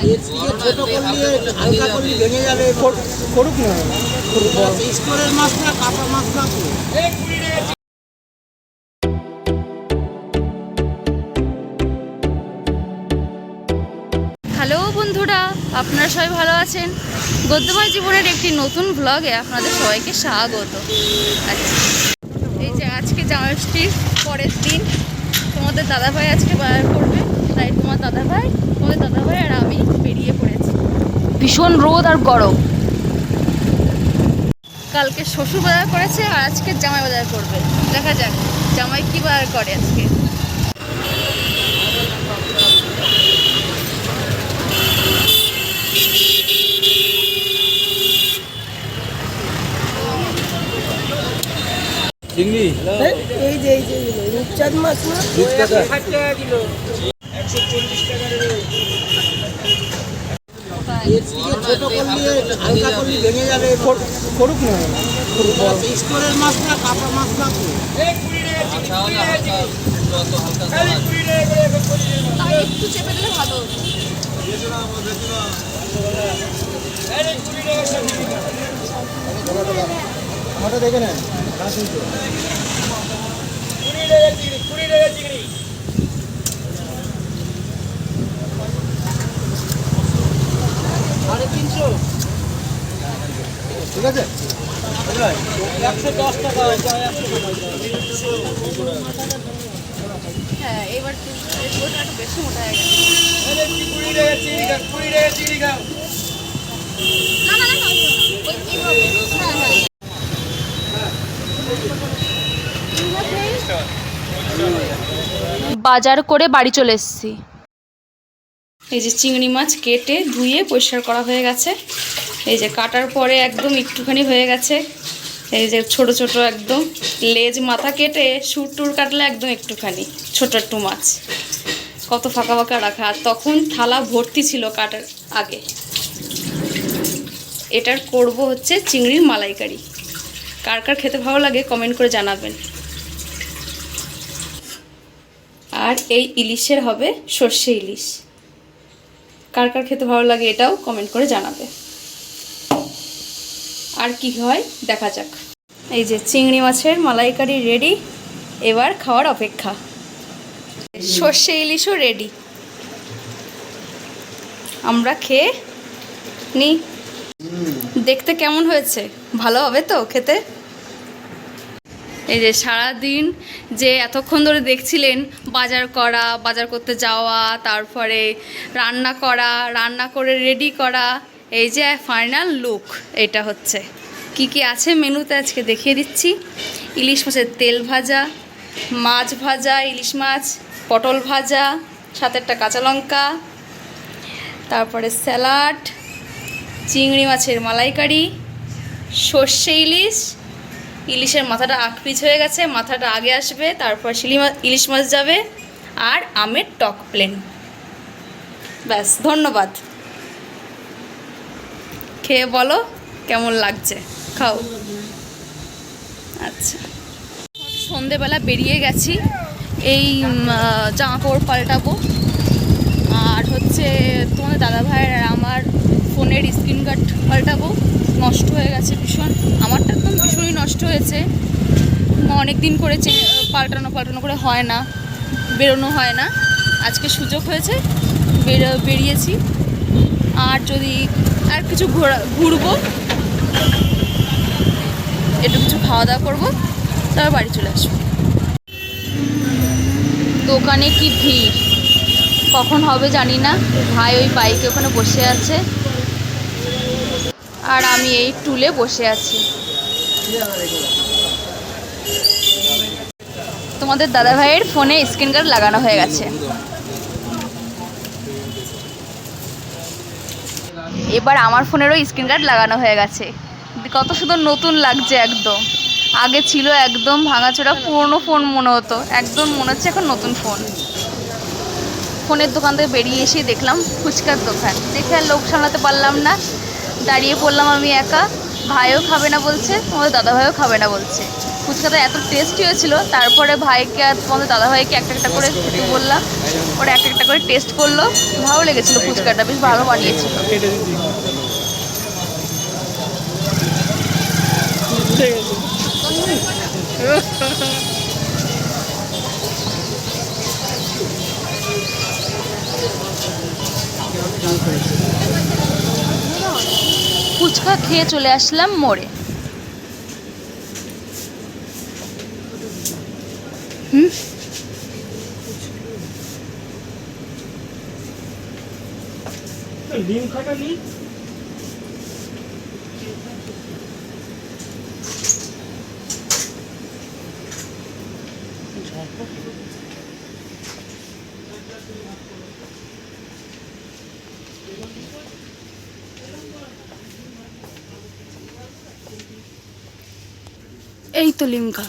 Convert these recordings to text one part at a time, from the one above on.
এর থেকে ছোট করলে হালকা করলে ভেঙে যাবে। করুক না, স্টোরের মাছ না, কাঁচা মাছ না। হ্যালো বন্ধুরা, আপনারা সবাই ভালো আছেন? গদ্যময় জীবনের একটি নতুন ব্লগে আপনাদের সবাইকে স্বাগত। আচ্ছা, এই যে আজকে জামাষষ্ঠীর পরের দিন তোমাদের দাদাভাই আজকে বাজার করবে, তাই তোমাদের দাদাভাই আর আমি বেরিয়ে পড়েছি। ভীষণ রোদ আর গরম। কালকে শ্বশুর বাজার করেছে আর আজকে জামাই বাজার করবে। দেখা যাক জামাই কি বাজার করে আজকে। চিংড়ি এই যে রূপচাঁদ মাছ না, 60 টাকা কিলো, 140 টাকা। এর থেকে ছোট করলে হালকা করলে ভেঙে যাবে। করুক না, স্টোরের মাছ না, কাঁচা মাছ না। একটু চেপে দিলে ভালো হতো। আমারটা দেখে নেন। ঠিক আছে, 110 টাকা। হ্যাঁ, এবার একটু বেশি মোটা হয়ে গেছে। না না না, ওই কি হবে? হ্যাঁ হ্যাঁ, বাজার করে বাড়ি চলে এসেছি। এই যে চিংড়ি মাছ কেটে ধুয়ে পরিষ্কার করা হয়ে গেছে। এই যে কাটার পরে একদম একটুখানি হয়ে গেছে। এই যে ছোট ছোট একদম লেজ মাথা কেটে সুর টুর কাটলে একদম একটুখানি ছোট একটু মাছ, কত ফাঁকা ফাঁকা রাখা। আর তখন থালা ভর্তি ছিল কাটার আগে। এটার করব হচ্ছে চিংড়ির মালাইকারি। কার কার খেতে ভালো লাগে কমেন্ট করে জানাবেন। আর এই ইলিশের হবে সর্ষে ইলিশ। কার কার খেতে ভালো লাগে এটাও কমেন্ট করে জানাবে। আর কি হয় দেখা যাক। এই যে চিংড়ি মাছের মালাইকারি রেডি, এবার খাওয়ার অপেক্ষা। সর্ষে ইলিশও রেডি, আমরা খেয়ে নি। দেখতে কেমন হয়েছে? ভালো হবে তো খেতে? এই যে সারাদিন যে এতক্ষণ ধরে দেখছিলেন বাজার করতে যাওয়া, তারপরে রান্না করা, রান্না করে রেডি করা, এই যে ফাইনাল লুক এটা হচ্ছে। কি কি আছে মেনুতে আজকে দেখিয়ে দিচ্ছি। ইলিশ মাছের তেল ভাজা, মাছ ভাজা, ইলিশ মাছ, পটল ভাজা, সাথে একটা কাঁচা লঙ্কা, তারপরে স্যালাড, চিংড়ি মাছের মালাইকারি, সর্ষে ইলিশ, ইলিশের মাথাটা পিচ হয়ে গেছে, মাথাটা আগে আসবে, তারপর ইলিশ মাছ যাবে, আর আমের টক প্লেন। ব্যাস, ধন্যবাদ। খেয়ে বলো কেমন লাগছে, খাও। আচ্ছা, সন্ধেবেলা বেরিয়ে গেছি, এই জামা কাপড় পাল্টাবো। আর হচ্ছে তোমাদের দাদাভাইয়ের আর আমার ফোনের স্ক্রিন গার্ড পাল্টাবো, নষ্ট হয়ে গেছে ভীষণ। আমারটা একদম ভীষণই নষ্ট হয়েছে। অনেক দিন করে পাল্টানো করে হয় না, বেরোনো হয় না। আজকে সুযোগ হয়েছে, বেরিয়েছি। আর যদি আর কিছু ঘুরবো, একটু কিছু খাওয়া দাওয়া করবো, তারপর বাড়ি চলে আসবো। দোকানে কি ভিড়, কখন হবে জানি না। ভাই ওই বাইকে ওখানে বসে আছে, আর আমি এই টুলে বসে আছি। তোমাদের দাদাভাইয়ের ফোনে স্ক্রিন গার্ড লাগানো হয়ে গেছে। এবার আমার ফোনেরও স্ক্রিন গার্ড লাগানো হয়ে গেছে। কত সুন্দর নতুন লাগছে একদম। আগে ছিল একদম ভাঙাচোরা পুরনো ফোন মনে হতো, একদম মনে হচ্ছে এখন নতুন ফোন। ফোনের দোকান থেকে বেরিয়ে এসে দেখলাম ফুচকার দোকান, দেখে আর লোক সামলাতে পারলাম না, দাঁড়িয়ে পড়লাম আমি একা। ভাইও খাবে না বলছে, তোমাদের দাদাভাইও খাবে না বলছে। ফুচকাটা এত টেস্টি হয়েছিল। তারপরে ভাইকে আর তোমাদের দাদাভাইকে একটা একটা করে একটু বললাম, ওরা একটা একটা করে টেস্ট করলো, ভালো লেগেছিলো ফুচকাটা, বেশ ভালো বানিয়েছিল। ফুচকা খেয়ে চলে আসলাম মোড়ে। ডিম খাটা নেই। এই তো লিমকা।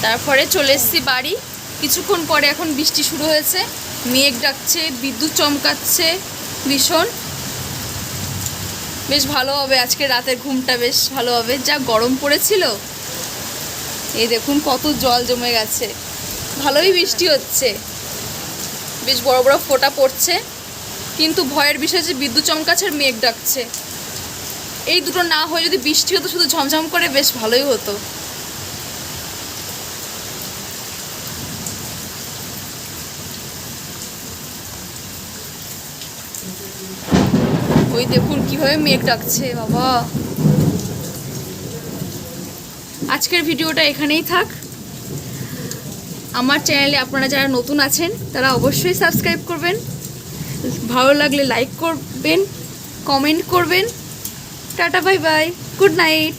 তারপরে চলে এসেছি বাড়ি। কিছুক্ষণ পরে এখন বৃষ্টি শুরু হয়েছে, মেঘ ডাকছে, বিদ্যুৎ চমকাচ্ছে ভীষণ। বেশ ভালো হবে আজকে রাতের ঘুমটা, বেশ ভালো হবে। যা গরম পড়েছিল, এই দেখুন কত জল জমে গেছে। ভালোই বৃষ্টি হচ্ছে, বেশ বড় বড় ফোঁটা পড়ছে, কিন্তু ভয়ের বিষয় যে বিদ্যুৎ চমকাচ্ছে আর মেঘ ডাকছে। এই দুটো না হয়ে যদি বৃষ্টি হতো শুধু ঝমঝম করে, বেশ ভালোই হতো। ওই দেখুন কিভাবে মেঘ ডাকছে বাবা। আজকের ভিডিওটা এখানেই থাক। আমার চ্যানেলে আপনারা যারা নতুন আছেন তারা অবশ্যই সাবস্ক্রাইব করবেন, ভালো লাগলে লাইক করবেন, কমেন্ট করবেন। Tata, bye bye, good night.